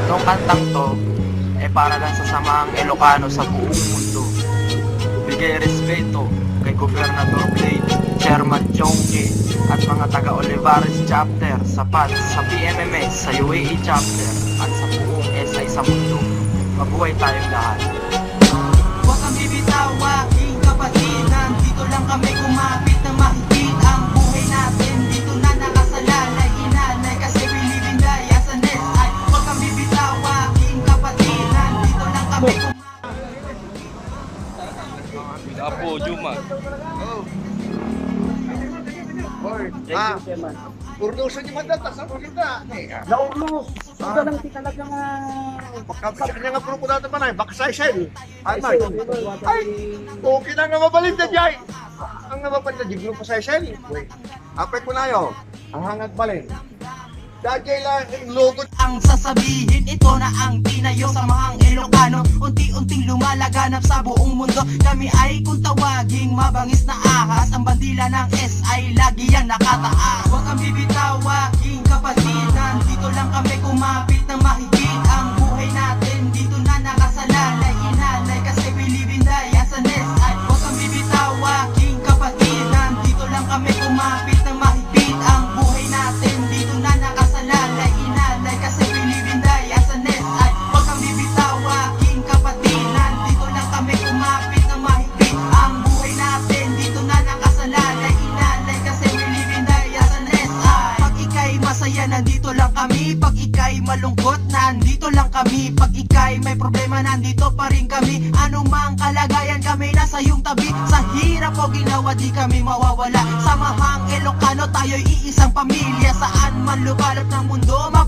Itong kantang to, para lang sa samahang Ilocano sa buong mundo. Bigay respeto kay Gobernador Blade, Chairman Chongki, at mga taga-Olivares Chapter, sapat sa PMMS, sa UAE Chapter, at sa buong SI sa mundo. Mabuhay tayong lahat. Huwag kang bibitawa, aking kapatid. Nandito lang kami kumapit na mahigit ang buhay natin. Dito na nakasalalay, inalay, kasi we live in die as an SI. Huwag kang bibitawa, aking kapatid. Nandito lang kami kumapit. Apo Juma. Urdusan niyo madatas ang kita. Naurlos. Ito lang si talagang Kapag kanya nga grupo natin pa na, bakasaysay. Ay, okay na nga mabalin na dyan. Ang nga mabalin na dyan, grupo saysay. Apay ko na yun. Ang hangat balin. Dajay lang yung logo. Ang sasabihin, ito na ang tinayo sa mahang Ilocano. Unti-unting lumalaganap sa buong mundo. Kami ay kung tawaging mabangis na ahas. Ang bandila ng SI lagi yan nakataas. Huwag kang bibitawa, aking kapatid. Nandito lang kami kumapit ng mahigit ang buhay natin. Dito na nakasalalay, inalay, kasi we live in die as an SI. Huwag kang bibitawa, aking kapatid. Nandito lang kami kumapit ng mahigit ang buhay natin. Dito na nakasalalay, inalay, kasi we live in die as an SI. Huwag kang bibitawa, aking kapatid. Nandito lang kami kumapit ng mahigit ang buhay natin. Dito na nakasalalay, inalay, kasi we live in die as an SI. Pag ika'y masaya, nandito lang kami. Pag ika'y malungkot, nandito lang kami. Pag ika'y may problema, nandito pa rin kami. Anumang kalagayan, kami nasa iyong tabi. Sa hirap o ginawa, di kami mawawala. Sa mahang Ilocano, tayo'y iisang pamilya. Saan man lubalap ng mundo, mapunta